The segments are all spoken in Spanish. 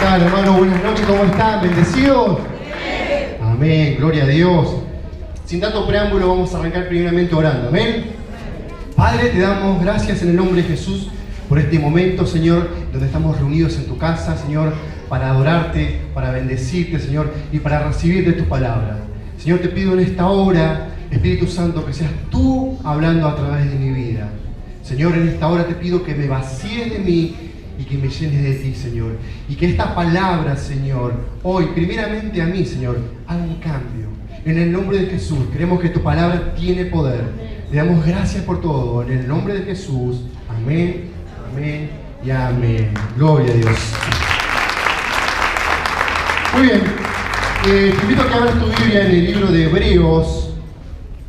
tal, hermano? Buenas noches, ¿cómo están? ¿Bendecidos? Amén, gloria a Dios. Sin tanto preámbulo, vamos a arrancar primeramente orando. Amén. Padre, te damos gracias en el nombre de Jesús por este momento, Señor, donde estamos reunidos en tu casa, Señor, para adorarte, para bendecirte, Señor, y para recibir de tu palabra. Señor, te pido en esta hora, Espíritu Santo, que seas tú hablando a través de mi vida. Señor, en esta hora te pido que me vacíes de mí y que me llenes de ti, Señor. Y que esta palabra, Señor, hoy, primeramente a mí, Señor, haga un cambio. En el nombre de Jesús, creemos que tu palabra tiene poder. Le damos gracias por todo. En el nombre de Jesús. Amén, amén y amén. Gloria a Dios. Muy bien. Te invito a que abras tu Biblia en el libro de Hebreos.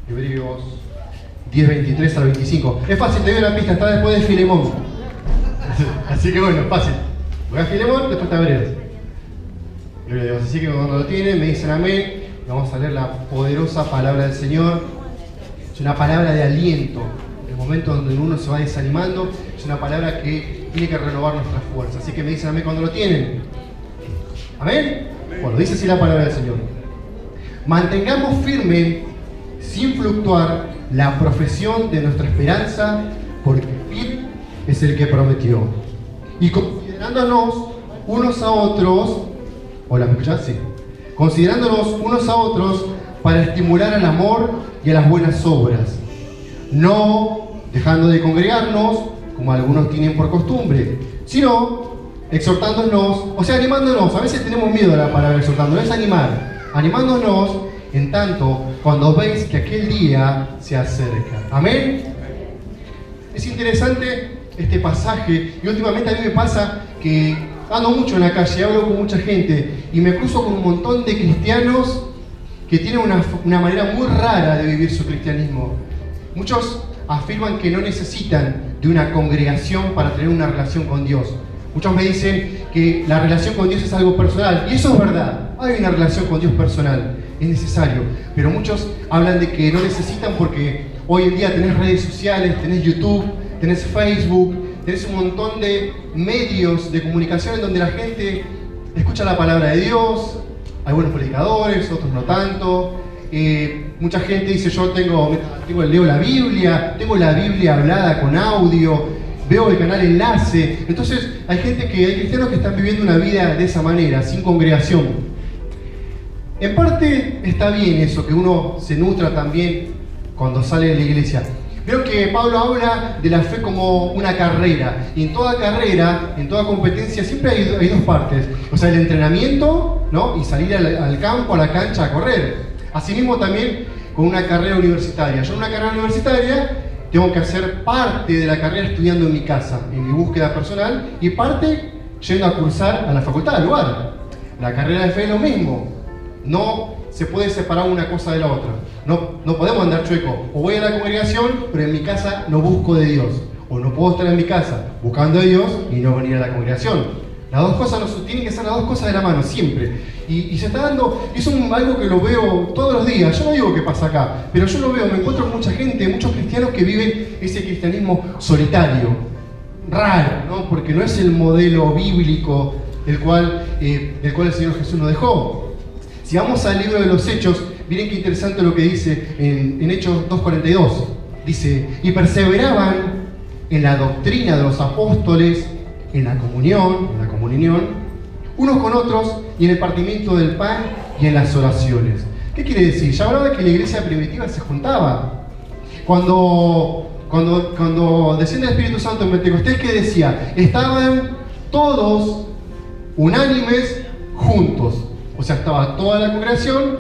Hebreos 10, 23 al 25. Es fácil, te doy la pista, está después de Filemón. Así que bueno, fácil. Voy a Filemón, después está Hebreos. Gloria a Dios. Así que cuando lo tienen, me dicen amén. Vamos a leer la poderosa palabra del Señor. Es una palabra de aliento. En el momento donde uno se va desanimando, es una palabra que tiene que renovar nuestras fuerzas. Así que me dicen amén cuando lo tienen. ¿Amén? Bueno, dice así la palabra del Señor. Mantengamos firme, sin fluctuar, la profesión de nuestra esperanza, porque fiel es el que prometió. Y considerándonos unos a otros, hola, ¿me escuchás? Sí. Considerándonos unos a otros para estimular al amor y a las buenas obras, no dejando de congregarnos, como algunos tienen por costumbre, sino exhortándonos, o sea, animándonos. A veces tenemos miedo a la palabra exhortándonos, es animar, animándonos en tanto cuando veis que aquel día se acerca. Amén. Es interesante este pasaje, y últimamente a mí me pasa que ando mucho en la calle, hablo con mucha gente y me cruzo con un montón de cristianos que tienen una manera muy rara de vivir su cristianismo. Muchos afirman que no necesitan de una congregación para tener una relación con Dios. Muchos me dicen que la relación con Dios es algo personal, y eso es verdad. Hay una relación con Dios personal, es necesario, pero muchos hablan de que no necesitan porque hoy en día tenés redes sociales, tenés YouTube, tenés Facebook, tenés un montón de medios de comunicación en donde la gente escucha la palabra de Dios. Hay buenos predicadores, otros no tanto. Mucha gente dice, yo leo la Biblia, tengo la Biblia hablada con audio, veo el canal Enlace. Entonces hay cristianos que están viviendo una vida de esa manera, sin congregación. En parte está bien eso, que uno se nutra también cuando sale de la iglesia. Veo que Pablo habla de la fe como una carrera, y en toda carrera, en toda competencia, siempre hay dos partes. O sea, el entrenamiento, ¿no? Y salir al campo, a la cancha, a correr. Asimismo también con una carrera universitaria. Yo en una carrera universitaria tengo que hacer parte de la carrera estudiando en mi casa, en mi búsqueda personal, y parte yendo a cursar a la facultad, al lugar. La carrera de fe es lo mismo. No se puede separar una cosa de la otra. No podemos andar chueco. O voy a la congregación, pero en mi casa no busco de Dios. O no puedo estar en mi casa buscando de Dios y no venir a la congregación. Las dos cosas tienen que ser las dos cosas de la mano, siempre. Y se está dando, es algo que lo veo todos los días. Yo no digo que pasa acá, pero yo lo veo, me encuentro con mucha gente, muchos cristianos que viven ese cristianismo solitario, raro, ¿no? Porque no es el modelo bíblico del cual el Señor Jesús nos dejó. Si vamos al libro de los Hechos, miren qué interesante lo que dice en Hechos 2:42. Dice, y perseveraban en la doctrina de los apóstoles, en la comunión, unos con otros, y en el partimiento del pan y en las oraciones. ¿Qué quiere decir? Ya hablaba que la iglesia primitiva se juntaba. Cuando desciende el Espíritu Santo en Pentecostés, ¿qué decía? Estaban todos unánimes juntos. O sea, estaba toda la congregación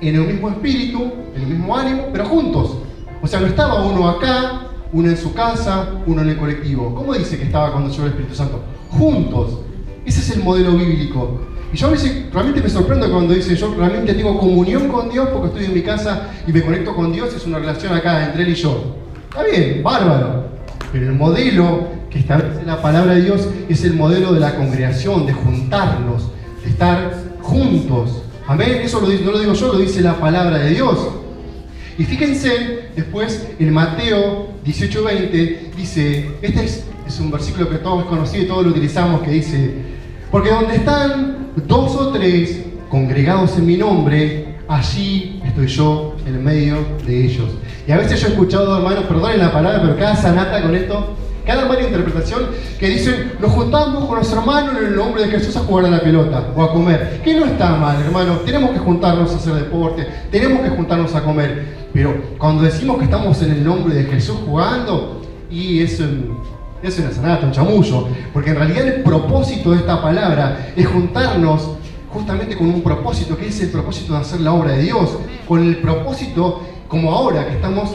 en el mismo espíritu, en el mismo ánimo, pero juntos. O sea, no estaba uno acá, uno en su casa, uno en el colectivo. ¿Cómo dice que estaba cuando llegó el Espíritu Santo? Juntos. Ese es el modelo bíblico. Y yo a veces realmente me sorprendo cuando dice, yo realmente tengo comunión con Dios porque estoy en mi casa y me conecto con Dios, es una relación acá entre Él y yo. Está bien, bárbaro. Pero el modelo que establece la palabra de Dios es el modelo de la congregación, de juntarnos, de estar juntos. Amén. Eso no lo digo yo, lo dice la palabra de Dios. Y fíjense, después en Mateo 18:20 dice, este es un versículo que todos conocidos y todos lo utilizamos, que dice, Porque donde están 2 o 3 congregados en mi nombre, allí estoy yo en medio de ellos. Y a veces yo he escuchado, hermanos, perdonen la palabra, pero cada sanata con esto, cada mala interpretación que dicen, nos juntamos con nuestro hermano en el nombre de Jesús a jugar a la pelota o a comer. Que no está mal, hermano. Tenemos que juntarnos a hacer deporte, tenemos que juntarnos a comer. Pero cuando decimos que estamos en el nombre de Jesús jugando, y es una sanata, un chamullo. Porque en realidad el propósito de esta palabra es juntarnos justamente con un propósito, que es el propósito de hacer la obra de Dios. Con el propósito, como ahora que estamos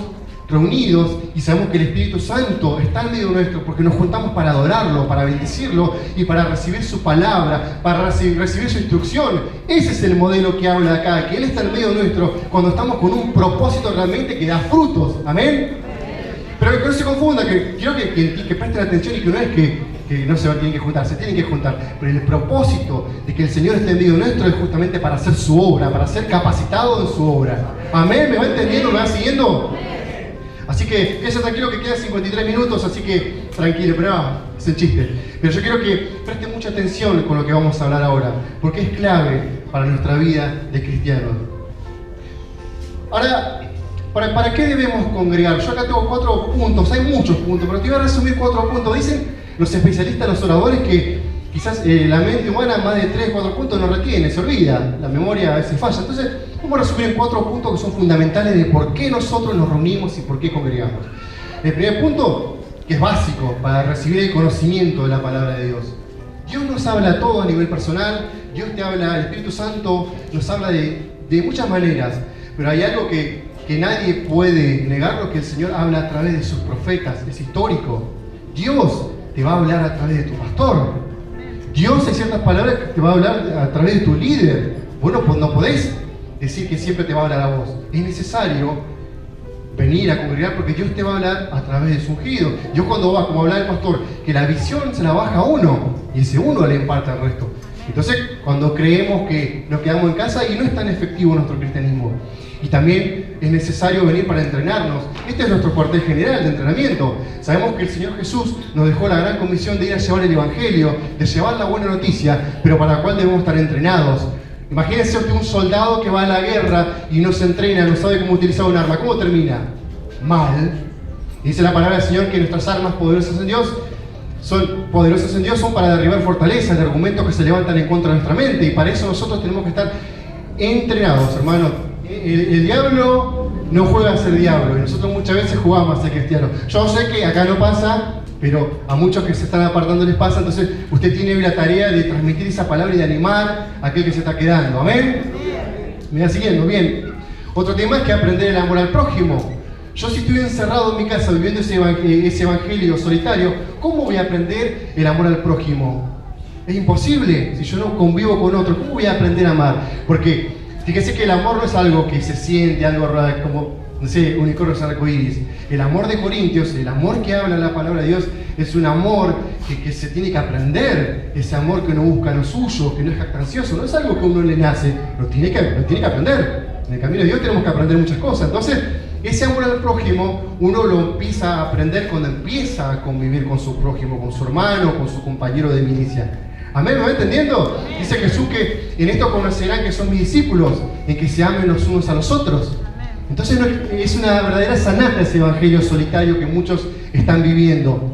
reunidos y sabemos que el Espíritu Santo está en medio nuestro, porque nos juntamos para adorarlo, para bendecirlo y para recibir su palabra, para recibir su instrucción. Ese es el modelo que habla acá, que Él está en medio nuestro cuando estamos con un propósito realmente que da frutos. ¿Amén? Pero que no se confunda, que quiero que presten atención y que no es que no se tienen que juntar, se tienen que juntar. Pero el propósito de que el Señor esté en medio nuestro es justamente para hacer su obra, para ser capacitado en su obra. ¿Amén? ¿Me va entendiendo? ¿Me va siguiendo? Así que, eso tranquilo que quedan 53 minutos, así que tranquilo, pero no, es un chiste. Pero yo quiero que presten mucha atención con lo que vamos a hablar ahora, porque es clave para nuestra vida de cristianos. Ahora, ¿para qué debemos congregar? Yo acá tengo 4 puntos, hay muchos puntos, pero te voy a resumir 4 puntos. Dicen los especialistas, los oradores, que quizás la mente humana más de 3, 4 puntos no retiene, se olvida, la memoria a veces falla. Entonces, vamos a resumir en 4 puntos que son fundamentales de por qué nosotros nos reunimos y por qué congregamos. El primer punto, que es básico para recibir el conocimiento de la palabra de Dios. Dios nos habla todo a nivel personal, Dios te habla, el Espíritu Santo nos habla de muchas maneras, pero hay algo que nadie puede negarlo, que el Señor habla a través de sus profetas, es histórico. Dios te va a hablar a través de tu pastor. Dios hay ciertas palabras que te va a hablar a través de tu líder. Vos no podés decir que siempre te va a hablar a vos. Es necesario venir a congregar porque Dios te va a hablar a través de su ungido. Dios cuando va, como hablaba el pastor, que la visión se la baja a uno y ese uno le imparte al resto. Entonces, cuando creemos que nos quedamos en casa y no es tan efectivo nuestro cristianismo. Y también es necesario venir para entrenarnos. Este es nuestro cuartel general de entrenamiento. Sabemos que el Señor Jesús nos dejó la gran comisión de ir a llevar el Evangelio, de llevar la buena noticia, pero para la cual debemos estar entrenados. Imagínense usted un soldado que va a la guerra y no se entrena, no sabe cómo utilizar un arma. ¿Cómo termina? Mal. Dice la palabra del Señor que nuestras armas poderosas en Dios son para derribar fortalezas, de argumentos que se levantan en contra de nuestra mente. Y para eso nosotros tenemos que estar entrenados, hermanos. El diablo no juega a ser diablo y nosotros muchas veces jugamos a ser cristianos. Yo sé que acá no pasa, pero a muchos que se están apartando les pasa. Entonces usted tiene la tarea de transmitir esa palabra y de animar a aquel que se está quedando. ¿Amén? Me va siguiendo, bien. Otro tema es que aprender el amor al prójimo. Yo si estoy encerrado en mi casa viviendo ese evangelio solitario, ¿cómo voy a aprender el amor al prójimo? Es imposible si yo no convivo con otro. ¿Cómo voy a aprender a amar? Porque fíjese que el amor no es algo que se siente, algo como, no sé, unicornios arcoíris. El amor de Corintios, el amor que habla la palabra de Dios, es un amor que se tiene que aprender. Ese amor que uno busca lo suyo, que no es jactancioso, no es algo que a uno le nace, lo tiene que aprender. En el camino de Dios tenemos que aprender muchas cosas. Entonces, ese amor al prójimo, uno lo empieza a aprender cuando empieza a convivir con su prójimo, con su hermano, con su compañero de milicia. Amén, ¿me va entendiendo? Dice Jesús que en esto conocerán que son mis discípulos, en que se amen los unos a los otros. Entonces es una verdadera sanata ese evangelio solitario que muchos están viviendo.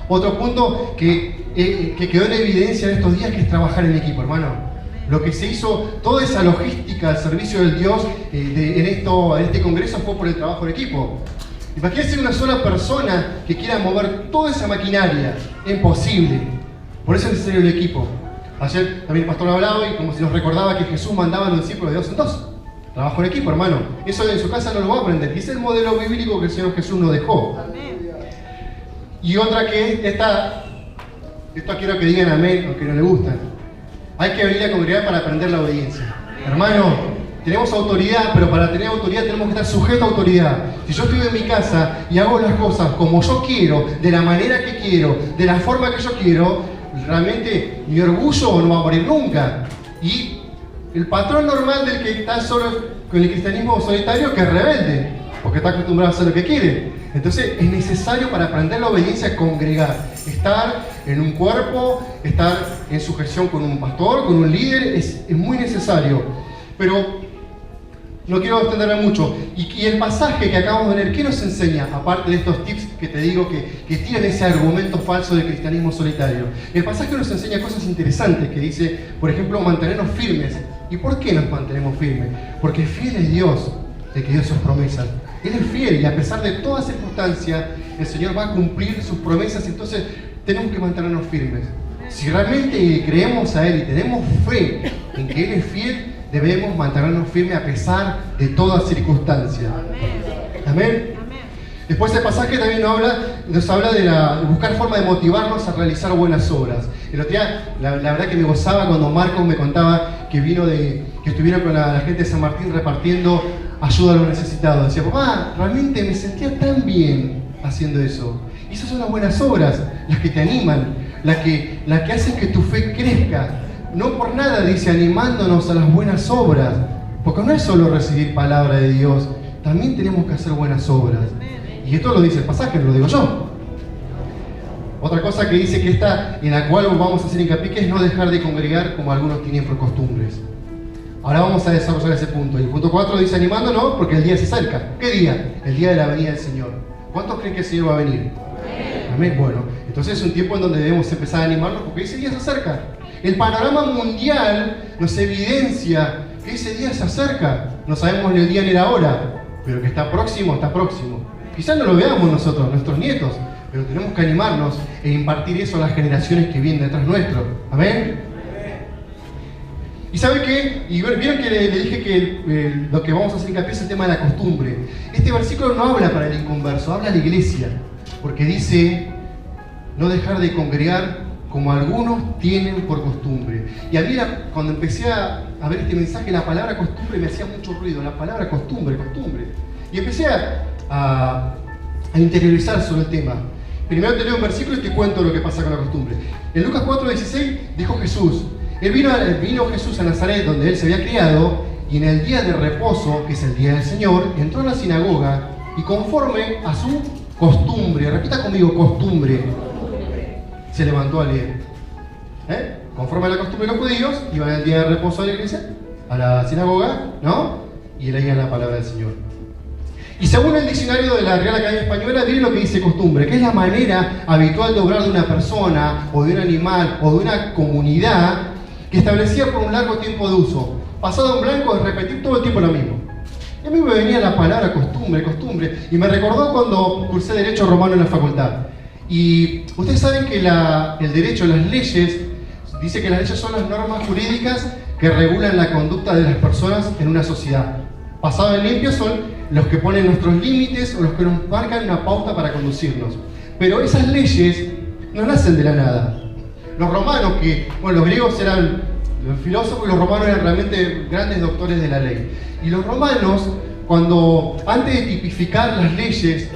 Otro punto que quedó en evidencia en estos días que es trabajar en equipo, hermano. Lo que se hizo, toda esa logística al servicio del Dios en este congreso fue por el trabajo en equipo. Imagínense una sola persona que quiera mover toda esa maquinaria, es imposible. Por eso es necesario el equipo. Ayer también el pastor hablaba y como si nos recordaba que Jesús mandaba a los discípulos de 2 en 2. Trabajo en equipo, hermano. Eso en su casa no lo va a aprender. Y ese es el modelo bíblico que el Señor Jesús nos dejó. Y otra que esto quiero que digan amén, aunque no le gustan. Hay que venir a congregar para aprender la obediencia. Hermano, tenemos autoridad, pero para tener autoridad tenemos que estar sujetos a autoridad. Si yo estoy en mi casa y hago las cosas como yo quiero, de la manera que quiero, de la forma que yo quiero, realmente mi orgullo no va a morir nunca. Y el patrón normal del que está solo con el cristianismo solitario, que es rebelde, porque está acostumbrado a hacer lo que quiere. Entonces es necesario para aprender la obediencia congregar, estar en un cuerpo, estar en sujeción con un pastor, con un líder, es muy necesario. Pero no quiero extenderme mucho. Y el pasaje que acabamos de leer, ¿qué nos enseña? Aparte de estos tips que te digo que tiran ese argumento falso del cristianismo solitario. El pasaje nos enseña cosas interesantes que dice, por ejemplo, mantenernos firmes. ¿Y por qué nos mantenemos firmes? Porque fiel es Dios, el que dio sus promesas. Él es fiel y a pesar de toda circunstancia, el Señor va a cumplir sus promesas, entonces tenemos que mantenernos firmes. Si realmente creemos a Él y tenemos fe en que Él es fiel, debemos mantenernos firmes a pesar de toda circunstancia. Amén. Después el pasaje también nos habla de buscar forma de motivarnos a realizar buenas obras. El otro día, la verdad que me gozaba cuando Marcos me contaba que estuvieron con la gente de San Martín repartiendo ayuda a los necesitados. Decía, papá, realmente me sentía tan bien haciendo eso. Y esas son las buenas obras, las que te animan, las que hacen que tu fe crezca. No por nada dice animándonos a las buenas obras, porque no es solo recibir palabra de Dios, también tenemos que hacer buenas obras. Y esto lo dice el pasaje, no lo digo yo. Otra cosa que dice que esta, en la cual vamos a hacer hincapié, que es no dejar de congregar como algunos tienen por costumbres. Ahora vamos a desarrollar ese punto. Y el punto 4 dice animándonos porque el día se acerca. ¿Qué día? El día de la venida del Señor. ¿Cuántos creen que el Señor va a venir? Amén. Bueno, entonces es un tiempo en donde debemos empezar a animarnos porque ese día se acerca. El panorama mundial nos evidencia que ese día se acerca. No sabemos ni el día ni la hora, pero que está próximo, está próximo. Quizás no lo veamos nosotros, nuestros nietos, pero tenemos que animarnos e impartir eso a las generaciones que vienen detrás nuestro. Amén. ¿Y sabe qué? Y vieron que le dije que lo que vamos a hacer hincapié es el tema de la costumbre. Este versículo no habla para el inconverso, habla a la iglesia, porque dice no dejar de congregar como algunos tienen por costumbre. Y a mí cuando empecé a ver este mensaje, la palabra costumbre me hacía mucho ruido, la palabra costumbre. Y empecé a interiorizar sobre el tema. Primero te leo un versículo y te cuento lo que pasa con la costumbre. En Lucas 4:16 dijo Jesús, vino Jesús a Nazaret, donde él se había criado, y en el día de reposo, que es el día del Señor, entró a la sinagoga y conforme a su costumbre, repita conmigo, costumbre, se levantó a leer. Conforme a la costumbre de los judíos, iban el día de reposo a la iglesia, a la sinagoga, ¿no? Y leían la palabra del Señor. Y según el diccionario de la Real Academia Española, miren lo que dice costumbre, que es la manera habitual de obrar de una persona, o de un animal, o de una comunidad, que establecía por un largo tiempo de uso. Pasado en blanco es repetir todo el tiempo lo mismo. Y a mí me venía la palabra costumbre, y me recordó cuando cursé Derecho Romano en la facultad. Y ustedes saben que el derecho, las leyes, dice que las leyes son las normas jurídicas que regulan la conducta de las personas en una sociedad. Pasado en limpio son los que ponen nuestros límites o los que nos marcan una pauta para conducirnos. Pero esas leyes no nacen de la nada. Los romanos, los griegos eran los filósofos y los romanos eran realmente grandes doctores de la ley. Y los romanos, antes de tipificar las leyes,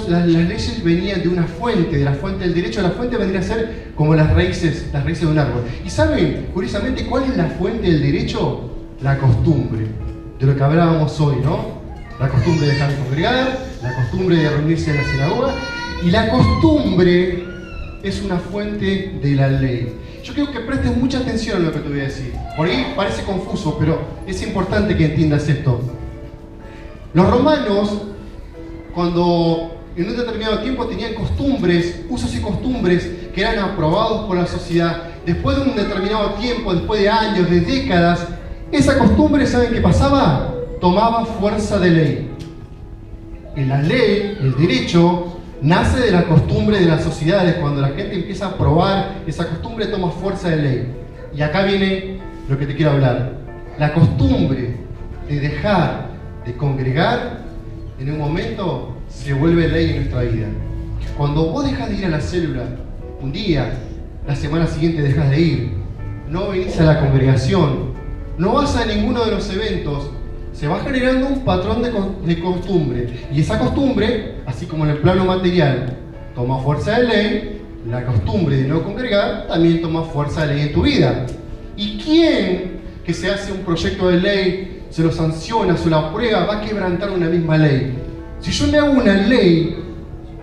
las leyes venían de una fuente, de la fuente del derecho. La fuente vendría a ser como las raíces de un árbol. ¿Y saben, curiosamente, cuál es la fuente del derecho? La costumbre, de lo que hablábamos hoy, ¿no? La costumbre de dejar de congregar, la costumbre de reunirse en la sinagoga, y la costumbre es una fuente de la ley. Yo quiero que prestes mucha atención a lo que te voy a decir. Por ahí parece confuso, pero es importante que entiendas esto. Los romanos, cuando en un determinado tiempo tenían costumbres, usos y costumbres que eran aprobados por la sociedad, después de un determinado tiempo, después de años, de décadas, esa costumbre, ¿saben qué pasaba? Tomaba fuerza de ley. En la ley, el derecho, nace de la costumbre de las sociedades. Cuando la gente empieza a aprobar esa costumbre, toma fuerza de ley. Y acá viene lo que te quiero hablar. La costumbre de dejar de congregar, en un momento se vuelve ley en nuestra vida. Cuando vos dejas de ir a la célula un día, la semana siguiente dejas de ir, no venís a la congregación, no vas a ninguno de los eventos, se va generando un patrón de costumbre. Y esa costumbre, así como en el plano material, toma fuerza de ley, la costumbre de no congregar también toma fuerza de ley en tu vida. ¿Y quién que se hace un proyecto de ley, se lo sanciona, se lo aprueba, va a quebrantar una misma ley? Si yo le hago una ley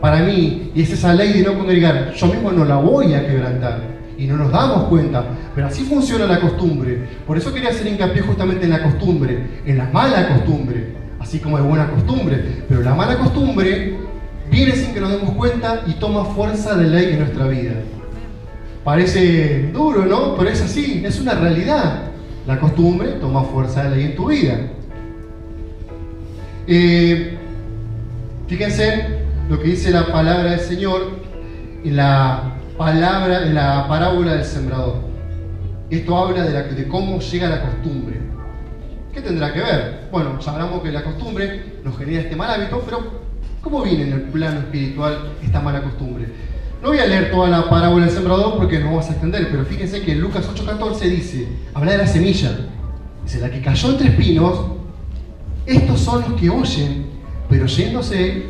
para mí, y es esa ley de no congregar, yo mismo no la voy a quebrantar. Y no nos damos cuenta, pero así funciona la costumbre. Por eso quería hacer hincapié justamente en la costumbre, en la mala costumbre, así como hay buena costumbre. Pero la mala costumbre viene sin que nos demos cuenta y toma fuerza de ley en nuestra vida. Parece duro, ¿no? Pero es así, es una realidad. La costumbre toma fuerza de ley en tu vida. Fíjense lo que dice la palabra del Señor en la parábola del sembrador. Esto habla de cómo llega la costumbre. ¿Qué tendrá que ver? Bueno, ya hablamos que la costumbre nos genera este mal hábito, pero ¿cómo viene en el plano espiritual esta mala costumbre? No voy a leer toda la parábola del sembrador porque nos vamos a extender, pero fíjense que en Lucas 8:14 dice, habla de la semilla. Dice, la que cayó entre espinos, estos son los que oyen, pero yéndose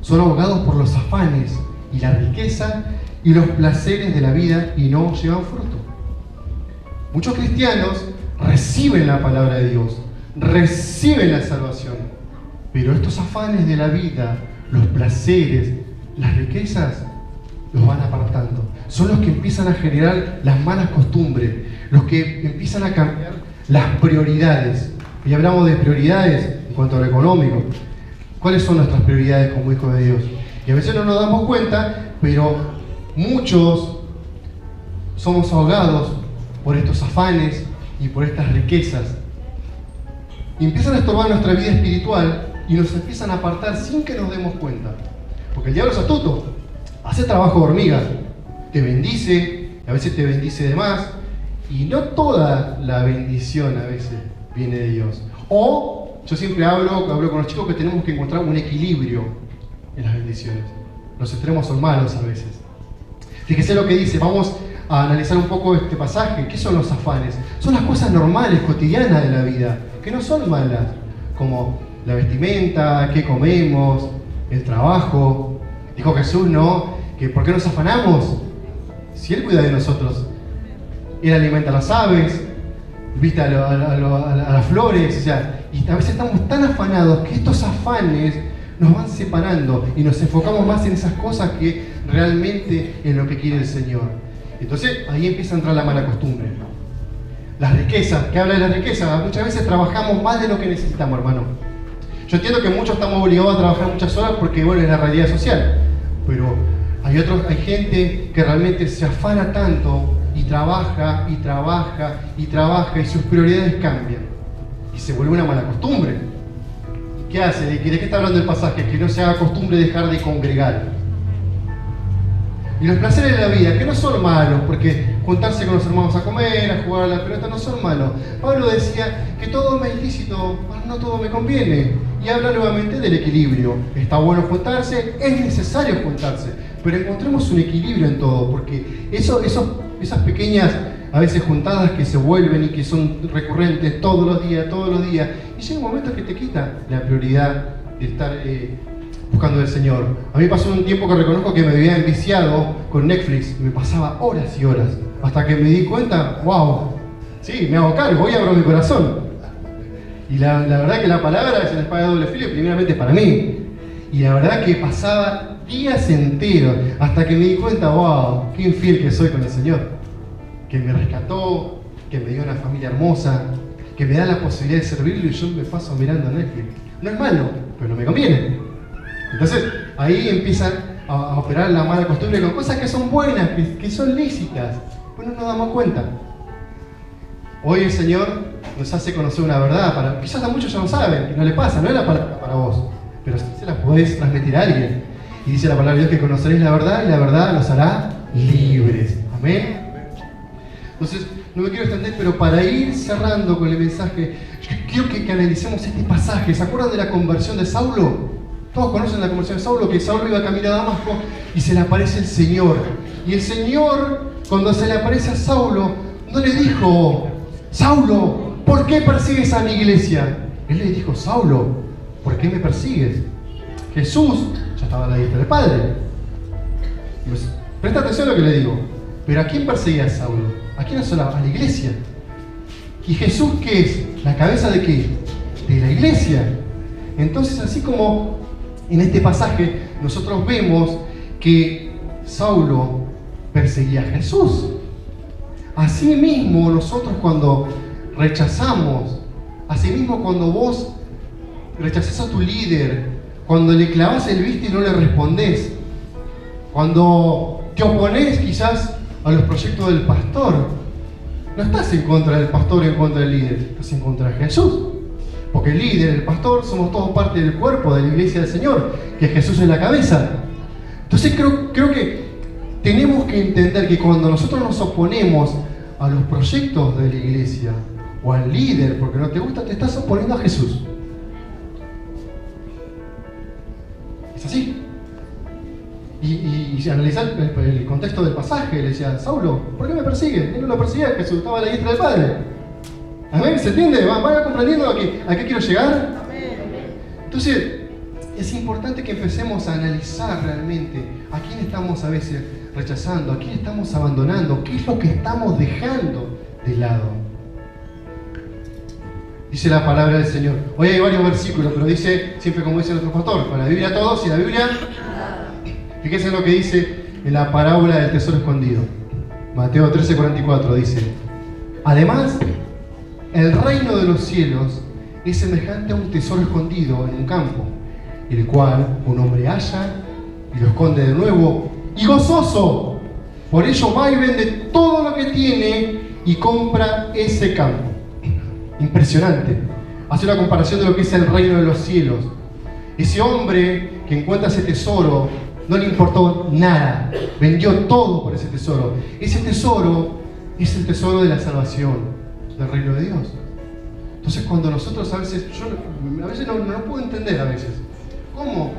son ahogados por los afanes y la riqueza y los placeres de la vida y no llevan fruto. Muchos cristianos reciben la palabra de Dios, reciben la salvación, pero estos afanes de la vida, los placeres, las riquezas, los van apartando. Son los que empiezan a generar las malas costumbres, los que empiezan a cambiar las prioridades. Y hablamos de prioridades en cuanto a lo económico. ¿Cuáles son nuestras prioridades como hijos de Dios? Y a veces no nos damos cuenta, pero muchos somos ahogados por estos afanes y por estas riquezas. Y empiezan a estorbar nuestra vida espiritual y nos empiezan a apartar sin que nos demos cuenta. Porque el diablo es astuto, hace trabajo de hormiga, te bendice, a veces te bendice de más, y no toda la bendición a veces viene de Dios. O, yo siempre hablo con los chicos que tenemos que encontrar un equilibrio en las bendiciones. Los extremos son malos a veces. Fíjese lo que dice, vamos a analizar un poco este pasaje. ¿Qué son los afanes? Son las cosas normales, cotidianas de la vida, que no son malas, como la vestimenta, qué comemos, el trabajo. Dijo Jesús, ¿no? Que ¿por qué nos afanamos? Si Él cuida de nosotros. Él alimenta a las aves, viste a las flores, o sea, y a veces estamos tan afanados que estos afanes nos van separando y nos enfocamos más en esas cosas que realmente en lo que quiere el Señor. Entonces ahí empieza a entrar la mala costumbre. Las riquezas, ¿qué habla de las riquezas? Muchas veces trabajamos más de lo que necesitamos, hermano. Yo entiendo que muchos estamos obligados a trabajar muchas horas porque, bueno, es la realidad social, pero hay gente que realmente se afana tanto y trabaja y trabaja y trabaja y sus prioridades cambian y se vuelve una mala costumbre. ¿Qué hace? ¿De qué está hablando el pasaje? Que no se haga costumbre dejar de congregar. Y los placeres de la vida, que no son malos, porque juntarse con los hermanos a comer, a jugar a la pelota, no son malos. Pablo decía que todo me es lícito, no todo me conviene. Y habla nuevamente del equilibrio. Está bueno juntarse, es necesario juntarse, pero encontremos un equilibrio en todo, porque esas pequeñas, a veces juntadas que se vuelven y que son recurrentes todos los días, y llega un momento que te quita la prioridad de estar buscando al Señor. A mí pasó un tiempo que reconozco que me había enviciado con Netflix, y me pasaba horas y horas, hasta que me di cuenta, wow, sí, me hago cargo, hoy abro mi corazón. Y la verdad que la palabra es una espada de doble filo, primeramente para mí. Y la verdad que pasaba días enteros, hasta que me di cuenta, wow, qué infiel que soy con el Señor. Que me rescató, que me dio una familia hermosa, que me da la posibilidad de servirlo y yo me paso mirando Netflix. No es malo, pero no me conviene. Entonces, ahí empiezan a operar la mala costumbre con cosas que son buenas, que son lícitas. Pues no nos damos cuenta. Hoy el Señor nos hace conocer una verdad. Quizás a muchos ya lo saben, no le pasa, no es la palabra para vos, pero sí se la podés transmitir a alguien. Y dice la palabra de Dios que conoceréis la verdad y la verdad los hará libres. Amén. Entonces, no me quiero extender, pero para ir cerrando con el mensaje, quiero que analicemos este pasaje. ¿Se acuerdan de la conversión de Saulo? Todos conocen la conversión de Saulo, que Saulo iba a caminar a Damasco y se le aparece el Señor. Y el Señor, cuando se le aparece a Saulo, no le dijo, Saulo, ¿por qué persigues a mi iglesia? Él le dijo, Saulo, ¿por qué me persigues? Jesús ya estaba a la diestra del Padre. Pues, presta atención a lo que le digo. ¿Pero a quién perseguía a Saulo? ¿A quién asolaba? A la iglesia. ¿Y Jesús qué es? ¿La cabeza de qué? De la iglesia. Entonces, así como En este pasaje nosotros vemos que Saulo perseguía a Jesús. Asimismo, nosotros cuando rechazamos, asimismo cuando vos rechazás a tu líder, cuando le clavás el visto y no le respondés, cuando te oponés quizás a los proyectos del pastor, no estás en contra del pastor o en contra del líder, estás en contra de Jesús. Porque el líder, el pastor, somos todos parte del cuerpo de la iglesia del Señor, que Jesús es la cabeza. Entonces creo que tenemos que entender que cuando nosotros nos oponemos a los proyectos de la iglesia o al líder, porque no te gusta, te estás oponiendo a Jesús. Es así. Y si analizar el contexto del pasaje, le decía, Saulo, ¿por qué me persigue? Él no lo perseguía, Jesús estaba a la diestra del Padre. Amén, ¿se entiende? ¿Van comprendiendo a qué quiero llegar? Entonces, es importante que empecemos a analizar realmente a quién estamos a veces rechazando, a quién estamos abandonando, qué es lo que estamos dejando de lado. Dice la palabra del Señor. Hoy hay varios versículos, pero dice, siempre como dice nuestro pastor, con la Biblia todos y la Biblia... Fíjense en lo que dice en la parábola del tesoro escondido. Mateo 13:44 dice: además, el reino de los cielos es semejante a un tesoro escondido en un campo, el cual un hombre halla y lo esconde de nuevo, y gozoso, por ello va y vende todo lo que tiene y compra ese campo. Impresionante. Hace una comparación de lo que es el reino de los cielos. Ese hombre que encuentra ese tesoro, no le importó nada, vendió todo por ese tesoro. Ese tesoro es el tesoro de la salvación, del reino de Dios. Entonces cuando nosotros a veces no puedo entender a veces, ¿cómo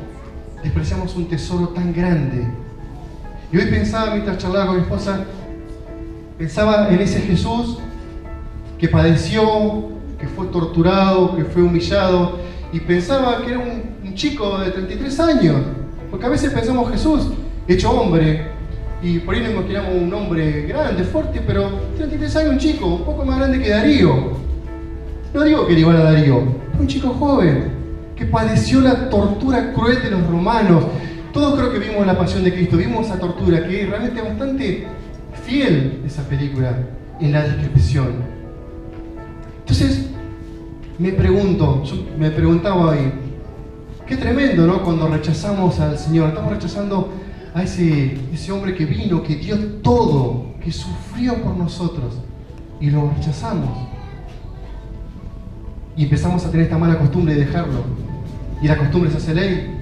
despreciamos un tesoro tan grande? Y hoy pensaba, mientras charlaba con mi esposa, pensaba en ese Jesús que padeció, que fue torturado, que fue humillado, y pensaba que era un chico de 33 años. Porque a veces pensamos Jesús, hecho hombre, y por ahí nos imaginamos un hombre grande, fuerte, pero 33 años, un chico, un poco más grande que Darío. No digo que era igual a Darío, fue un chico joven, que padeció la tortura cruel de los romanos. Todos creo que vimos la pasión de Cristo, vimos esa tortura, que es realmente bastante fiel esa película en la descripción. Entonces, me preguntaba hoy, qué tremendo, ¿no? Cuando rechazamos al Señor, estamos rechazando a ese hombre que vino, que dio todo, que sufrió por nosotros, y lo rechazamos. Y empezamos a tener esta mala costumbre de dejarlo. Y la costumbre se hace ley,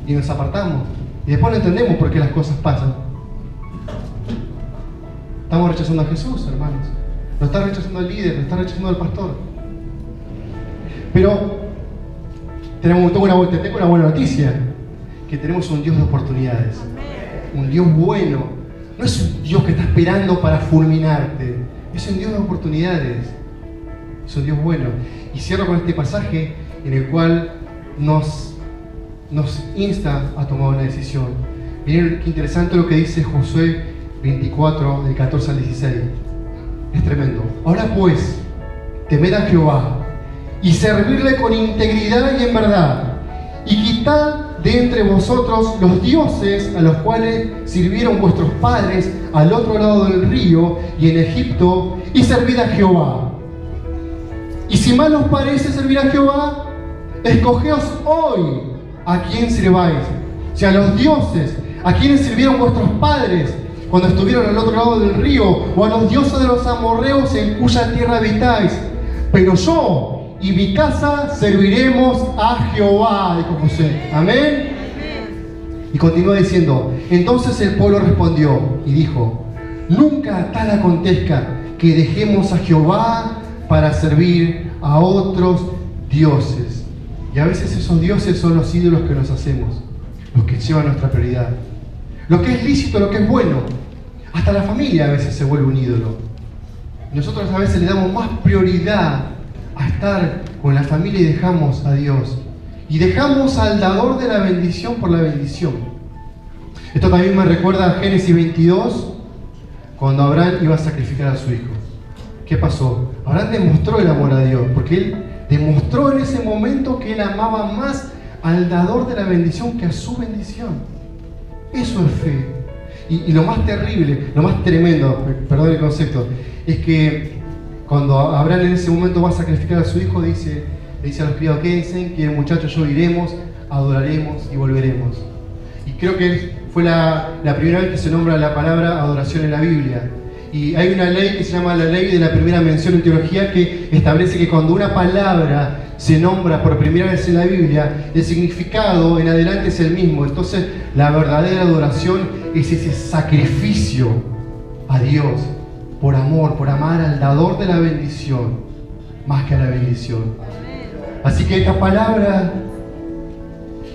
y nos apartamos. Y después no entendemos por qué las cosas pasan. Estamos rechazando a Jesús, hermanos. Nos está rechazando al líder, nos está rechazando al pastor. Pero tengo una buena noticia, que tenemos un Dios de oportunidades. Un Dios bueno. No es un Dios que está esperando para fulminarte. Es un Dios de oportunidades. Es un Dios bueno. Y cierro con este pasaje en el cual nos insta a tomar una decisión. Miren qué interesante lo que dice Josué 24, del 14 al 16. Es tremendo. Ahora pues, temed a Jehová y servirle con integridad y en verdad, y quitad de entre vosotros los dioses a los cuales sirvieron vuestros padres al otro lado del río y en Egipto, y servid a Jehová. Y si mal os parece servir a Jehová, escogeos hoy a quién sirváis, si a los dioses a quienes sirvieron vuestros padres cuando estuvieron al otro lado del río, o a los dioses de los amorreos en cuya tierra habitáis. Pero yo y mi casa serviremos a Jehová, dijo José. Amén. Y continúa diciendo: entonces el pueblo respondió y dijo: nunca tal acontezca que dejemos a Jehová para servir a otros dioses. Y a veces esos dioses son los ídolos que nos hacemos, los que llevan nuestra prioridad. Lo que es lícito, lo que es bueno. Hasta la familia a veces se vuelve un ídolo. Nosotros a veces le damos más prioridad a estar con la familia y dejamos a Dios. Y dejamos al dador de la bendición por la bendición. Esto también me recuerda a Génesis 22, cuando Abraham iba a sacrificar a su hijo. ¿Qué pasó? Abraham demostró el amor a Dios, porque él demostró en ese momento que él amaba más al dador de la bendición que a su bendición. Eso es fe. Y lo más terrible, lo más tremendo, perdón el concepto, es que cuando Abraham en ese momento va a sacrificar a su hijo, le dice a los criados: quédense, que muchachos, yo iremos, adoraremos y volveremos. Y creo que fue la primera vez que se nombra la palabra adoración en la Biblia. Y hay una ley que se llama la ley de la primera mención en teología, que establece que cuando una palabra se nombra por primera vez en la Biblia, el significado en adelante es el mismo. Entonces, la verdadera adoración es ese sacrificio a Dios por amor, por amar al dador de la bendición más que a la bendición. Así que esta palabra,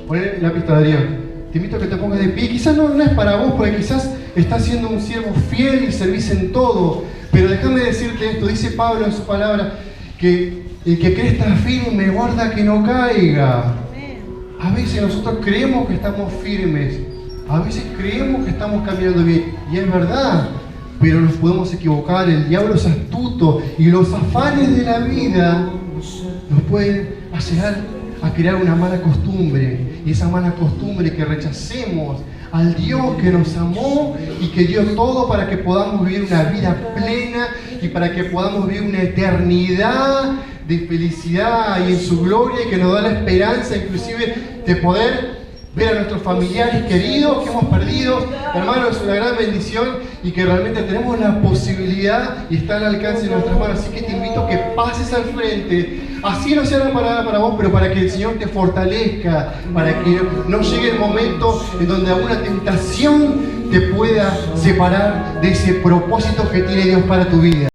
poner la pista, Adrián, te invito a que te pongas de pie. Quizás no es para vos, porque quizás estás siendo un siervo fiel y servís en todo, pero déjame decirte esto. Dice Pablo en su palabra que el que cree estar firme, guarda que no caiga. A veces nosotros creemos que estamos firmes, a veces creemos que estamos caminando bien, y es verdad, pero nos podemos equivocar. El diablo es astuto y los afanes de la vida nos pueden llegar a crear una mala costumbre, y esa mala costumbre que rechacemos al Dios que nos amó y que dio todo para que podamos vivir una vida plena y para que podamos vivir una eternidad de felicidad y en su gloria, y que nos da la esperanza inclusive de poder ver a nuestros familiares queridos que hemos perdido. Hermano, es una gran bendición, y que realmente tenemos la posibilidad y está al alcance de nuestras manos. Así que te invito a que pases al frente, así no sea una palabra para vos, pero para que el Señor te fortalezca, para que no llegue el momento en donde alguna tentación te pueda separar de ese propósito que tiene Dios para tu vida.